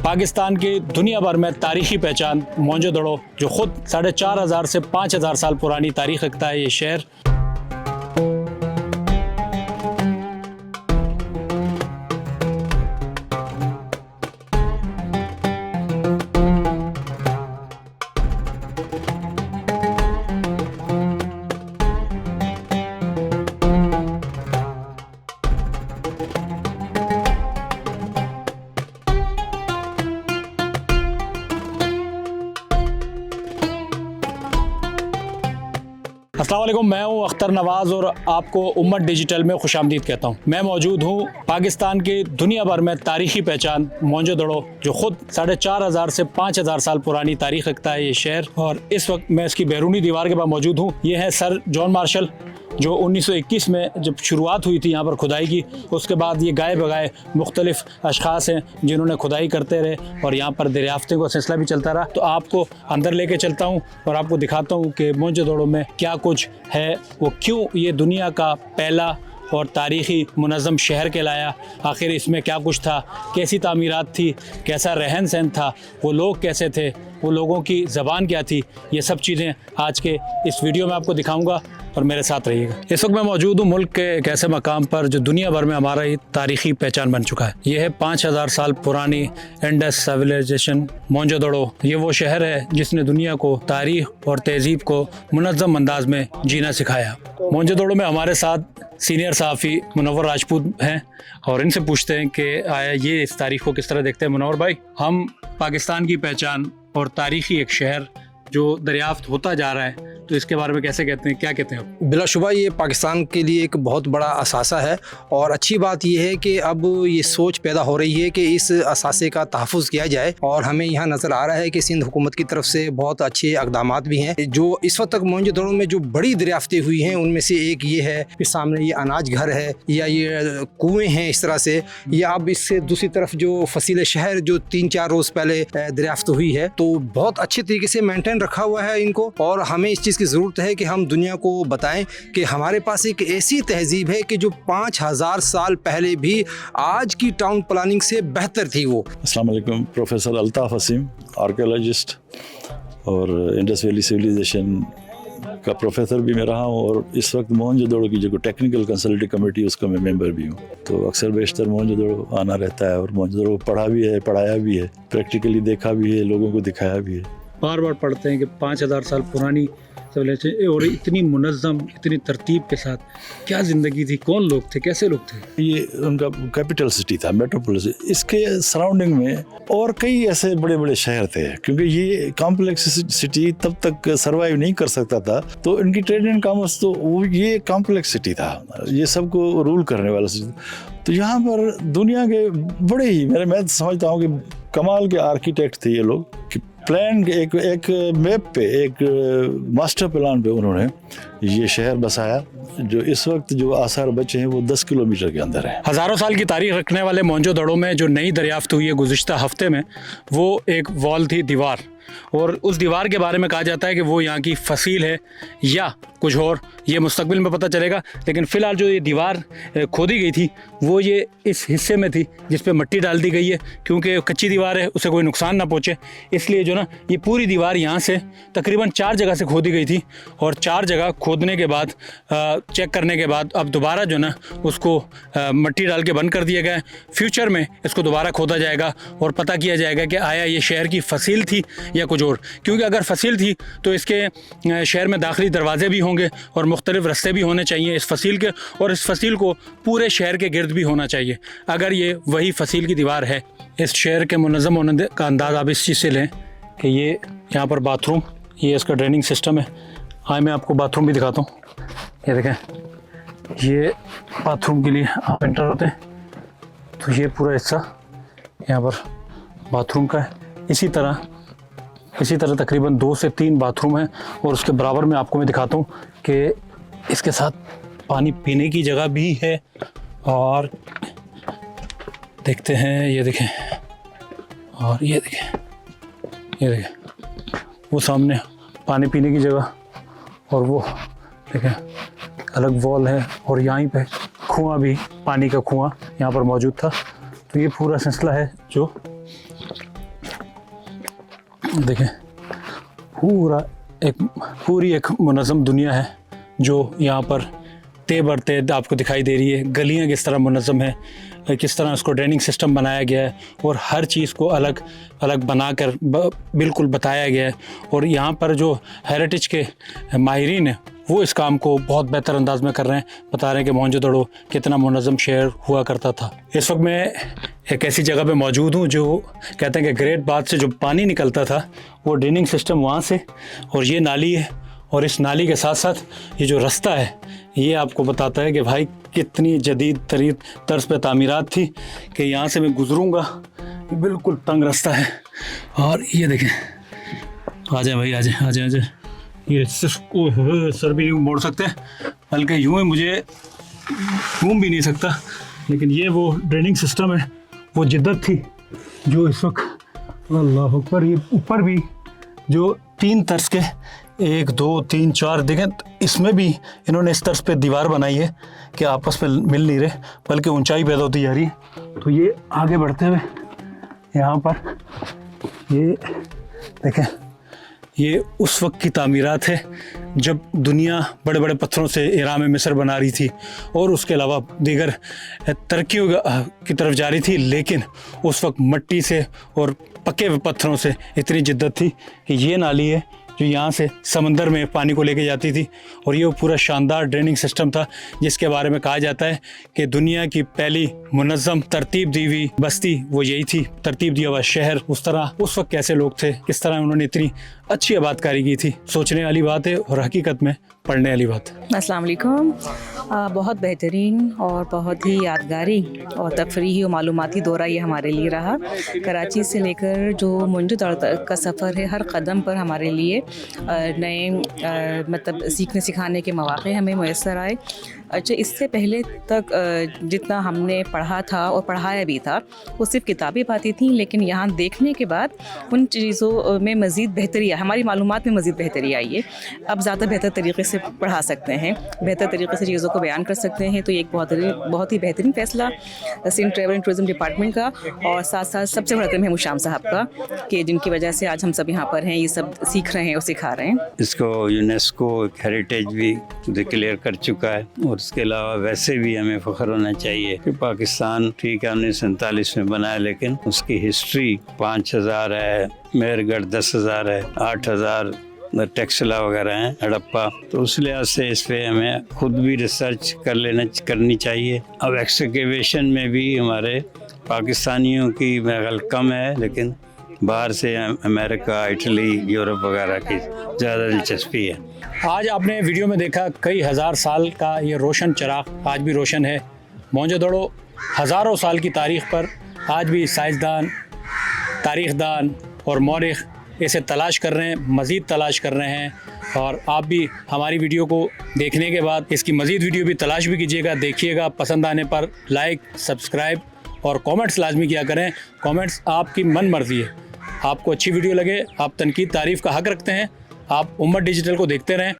पाकिस्तान की दुनिया भर में तारीखी पहचान मोहनजोदड़ो, जो खुद 4500 से 5000 साल पुरानी तारीख रखता है ये शहर। अस्सलाम वालेकुम, मैं हूं अख्तर नवाज़ और आपको उम्मत डिजिटल में खुशामदीद कहता हूं। मैं मौजूद हूं पाकिस्तान की दुनिया भर में तारीखी पहचान मोहनजोदड़ो, जो खुद 4500 से 5000 साल पुरानी तारीख रखता है ये शहर। और इस वक्त मैं इसकी बैरूनी दीवार के पास मौजूद हूँ। ये है सर जॉन मार्शल, जो 1921 में जब शुरुआत हुई थी यहाँ पर खुदाई की, उसके बाद ये गाए बगाए मुख्तलिफ अशखास हैं जिन्होंने खुदाई करते रहे और यहाँ पर दरियाफ्तों का सिलसिला भी चलता रहा। तो आपको अंदर लेके चलता हूँ और आपको दिखाता हूँ कि मोहनजोदड़ो में क्या कुछ है, वो क्यों ये दुनिया का पहला और तारीख़ी मुनज़्ज़म शहर कहलाया, आखिर इसमें क्या कुछ था, कैसी तामीरात थी, कैसा रहन सहन था, वो लोग कैसे थे, वो लोगों की ज़बान क्या थी। ये सब चीज़ें आज के इस वीडियो में आपको दिखाऊंगा और मेरे साथ रहिएगा। इस वक्त मैं मौजूद हूँ मुल्क के एक ऐसे मकाम पर जो दुनिया भर में हमारा ये तारीख़ी पहचान बन चुका है। ये है 5000 साल पुरानी इंडस सिविलाइजेशन मोहनजोदड़ो। ये वो शहर है जिसने दुनिया को तारीख़ और तहज़ीब को मुनज़्ज़म अंदाज में जीना सिखाया। मोहनजोदड़ो में हमारे साथ सीनियर सहाफ़ी मुनव्वर राजपूत हैं और इनसे पूछते हैं कि आया ये इस तारीख़ को किस तरह देखते हैं। मुनव्वर भाई, हम पाकिस्तान की पहचान और तारीख़ी एक शहर जो दरियाफ्त होता जा रहा है, तो इसके बारे में कैसे कहते हैं, क्या कहते हैं आप? बिलाशुबा ये पाकिस्तान के लिए एक बहुत बड़ा असासा है और अच्छी बात यह है कि अब ये सोच पैदा हो रही है कि इस असासे का तहफ़्फ़ुज़ किया जाए। और हमें यहाँ नज़र आ रहा है कि सिंध हुकूमत की तरफ से बहुत अच्छे इक़दामात भी हैं। जो इस वक्त तक मोहनजोदड़ो में जो बड़ी दरियाफ्तें हुई हैं उनमें से एक ये है कि सामने ये अनाज घर है या ये कुएँ हैं इस तरह से, या अब इससे दूसरी तरफ जो फसील शहर जो 3-4 रोज़ पहले दरियाफ्त हुई है, तो बहुत अच्छे तरीके से मेंटेन रखा हुआ है इनको। और हमें इस चीज़ की ज़रूरत है कि हम दुनिया को बताएं कि हमारे पास एक ऐसी तहजीब है कि जो 5000 साल पहले भी आज की टाउन प्लानिंग से बेहतर थी। वो अस्सलाम वालेकुम, प्रोफेसर अल्ताफ़ हसीम, आर्कियोलॉजिस्ट और इंडस वैली सिविलाइजेशन का प्रोफेसर भी मैं रहा हूँ और इस वक्त मोहनजोदड़ो की जो टेक्निकल कंसल्टेटिव कमेटी उसका मैं मेंबर भी हूँ। तो अक्सर बेशतर मोहनजोदड़ो आना रहता है और मोहनजोदड़ो पढ़ा भी है, पढ़ाया भी है, प्रैक्टिकली देखा भी है, लोगों को दिखाया भी है। बार बार पढ़ते हैं कि 5000 साल पुरानी और इतनी मुनज़्ज़म, इतनी तरतीब के साथ क्या ज़िंदगी थी, कौन लोग थे, कैसे लोग थे। ये उनका कैपिटल सिटी था, मेट्रोपोलिस। इसके सराउंडिंग में और कई ऐसे बड़े बड़े शहर थे, क्योंकि ये कॉम्प्लेक्स सिटी तब तक सर्वाइव नहीं कर सकता था। तो इनकी ट्रेड एंड कॉमर्स, तो वो ये कॉम्प्लेक्स सिटी था, ये सबको रूल करने वाला सिटी। तो यहाँ पर दुनिया के बड़े ही मैं समझता हूँ कि कमाल के आर्किटेक्ट थे ये लोग कि प्लान एक मैप पे, एक मास्टर प्लान पे उन्होंने ये शहर बसाया। जो इस वक्त जो आसार बचे हैं वो 10 किलोमीटर के अंदर है। हज़ारों साल की तारीख रखने वाले मोहनजोदड़ो में जो नई दरियाफ्त हुई है गुज़िश्ता हफ्ते में, वो एक वॉल थी, दीवार। और उस दीवार के बारे में कहा जाता है कि वो यहाँ की फसील है या कुछ और, ये मुस्तकबिल में पता चलेगा। लेकिन फ़िलहाल जो ये दीवार खोदी गई थी वो ये इस हिस्से में थी जिस पे मिट्टी डाल दी गई है, क्योंकि कच्ची दीवार है, उसे कोई नुकसान ना पहुँचे, इसलिए जो ना ये पूरी दीवार यहाँ से तकरीबन 4 जगह से खोदी गई थी। और 4 जगह खोदने के बाद चेक करने के बाद अब दोबारा जो ना उसको मिट्टी डाल के बंद कर दिया गया है। फ्यूचर में इसको दोबारा खोदा जाएगा और पता किया जाएगा कि आया ये शहर की फसील थी या कुछ और। क्योंकि अगर फसील थी तो इसके शहर में दाखिली दरवाजे भी होंगे और मुख्तलिफ रास्ते भी होने चाहिए इस फसील के, और इस फसील को पूरे शहर के गिर्द भी होना चाहिए अगर ये वही फसील की दीवार है। इस शहर के मुनज़्ज़म होने का अंदाज़ आप इस चीज़ से लें कि ये यहाँ पर बाथरूम, ये इसका ड्रेनिंग सिस्टम है। हाँ, मैं आपको बाथरूम भी दिखाता हूँ। ये देखें, ये बाथरूम के लिए आप एंटर होते हैं तो ये पूरा हिस्सा यहाँ पर बाथरूम का है। इसी तरह तकरीबन 2 से 3 बाथरूम हैं और उसके बराबर में आपको मैं दिखाता हूँ कि इसके साथ पानी पीने की जगह भी है। और देखते हैं, ये देखें, और ये देखें वो सामने पानी पीने की जगह, और वो देखें अलग वॉल है। और यहीं पे कुआं भी, पानी का कुआं यहाँ पर मौजूद था। तो ये पूरा सिलसिला है जो देखें पूरी एक मुनज़्ज़म दुनिया है जो यहाँ पर ते बर ते आपको दिखाई दे रही है। गलियाँ किस तरह मुनज़्ज़म है, किस तरह उसको ड्रेनिंग सिस्टम बनाया गया है और हर चीज़ को अलग अलग बनाकर बिल्कुल बताया गया है। और यहाँ पर जो हेरिटेज के माहिरीन हैं वो इस काम को बहुत बेहतर अंदाज में कर रहे हैं, बता रहे हैं कि मोहनजोदड़ो कितना मुनज़्ज़म शहर हुआ करता था। इस वक्त मैं एक ऐसी जगह पे मौजूद हूँ जो कहते हैं कि ग्रेट बाथ से जो पानी निकलता था वो ड्रेनिंग सिस्टम वहाँ से, और ये नाली है, और इस नाली के साथ साथ ये जो रास्ता है ये आपको बताता है कि भाई कितनी जदीद तरीन तर्ज पे तामीरात थी कि यहाँ से मैं गुज़रूँगा, बिल्कुल तंग रास्ता है। और ये देखें, आ जाए भाई, आ जाए, ये सिर्फ सर भी यूँ मोड़ सकते हैं, बल्कि यूँ ही मुझे घूम भी नहीं सकता। लेकिन ये वो ड्रेनिंग सिस्टम है, वो जिद्दत थी जो इस वक्त अल्लाह अकबर, ये ऊपर भी जो 3 तर्ज के 1 2 3 4 देखें, इसमें भी इन्होंने इस तर्ज पे दीवार बनाई है कि आपस में मिल नहीं रहे, बल्कि ऊंचाई पैदा होती जा रही है। तो ये आगे बढ़ते हुए यहाँ पर ये देखें, ये उस वक्त की तामीरात है जब दुनिया बड़े बड़े पत्थरों से इराम मिस्र बना रही थी और उसके अलावा दीगर तरक्कियों की तरफ जा रही थी, लेकिन उस वक्त मिट्टी से और पके हुए पत्थरों से इतनी जिद्दत थी कि ये नाली है जो यहाँ से समंदर में पानी को लेके जाती थी। और ये पूरा शानदार ड्रेनिंग सिस्टम था जिसके बारे में कहा जाता है कि दुनिया की पहली मुनज़्ज़म तरतीब दी हुई बस्ती वो यही थी, तरतीब दिया हुआ शहर। उस तरह उस वक्त कैसे लोग थे, किस तरह उन्होंने इतनी अच्छी आबादकारी की थी, सोचने वाली बात है और हकीकत में पढ़ने वाली बात है। अस्सलाम वालेकुम। बहुत बेहतरीन और बहुत ही यादगारी और तफरीही और मालूमाती दौरा ये हमारे लिए रहा। कराची से लेकर जो मोहनजोदड़ो तक का सफ़र है, हर कदम पर हमारे लिए नए मतलब सीखने सिखाने के मौक़े हमें मैसर आए। अच्छा, इससे पहले तक जितना हमने पढ़ा था और पढ़ाया भी था वो सिर्फ किताबी बातें थी, लेकिन यहाँ देखने के बाद उन चीज़ों में मज़ीद बेहतरी, हमारी मालूमात में मज़ीद बेहतरी आई है। अब ज़्यादा बेहतर तरीके से पढ़ा सकते हैं, बेहतर तरीके से चीज़ों को बयान कर सकते हैं। तो ये एक बहुत ही बेहतरीन फ़ैसला Sindh travel and tourism department का और साथ साथ सबसे बड़ा काम है मुशाम साहब का, कि जिनकी वजह से आज हम सब यहाँ पर हैं, ये सब सीख रहे हैं और सिखा रहे हैं। इसको यूनेस्को हेरिटेज भी डिक्लेयर कर चुका है और उसके अलावा वैसे भी हमें फ़ख्र होना चाहिए कि पाकिस्तान ठीक है 1947 में बना है, लेकिन उसकी हिस्ट्री 5000 है, मेहरगढ़ 10,000 है, 8,000 टेक्सला वगैरह हैं, हड़प्पा। तो उस लिहाज से इस पर हमें खुद भी रिसर्च करनी चाहिए। अब एक्सकेवेशन में भी हमारे पाकिस्तानियों की महल कम है, लेकिन बाहर से अमेरिका, इटली, यूरोप वगैरह की ज़्यादा दिलचस्पी है। आज आपने वीडियो में देखा कई हज़ार साल का ये रोशन चिराग आज भी रोशन है। मोहनजोदड़ो हज़ारों साल की तारीख़ पर आज भी साइंसदान, तारीख़दान और मौरिख इसे तलाश कर रहे हैं, मज़ीद तलाश कर रहे हैं। और आप भी हमारी वीडियो को देखने के बाद इसकी मज़ीद वीडियो भी तलाश भी कीजिएगा, देखिएगा। पसंद आने पर लाइक, सब्सक्राइब और कमेंट्स लाजमी किया करें। कमेंट्स आपकी मन मर्ज़ी है, आपको अच्छी वीडियो लगे, आप तनकीद तारीफ़ का हक़ रखते हैं। आप उम्मत डिजिटल को देखते रहें।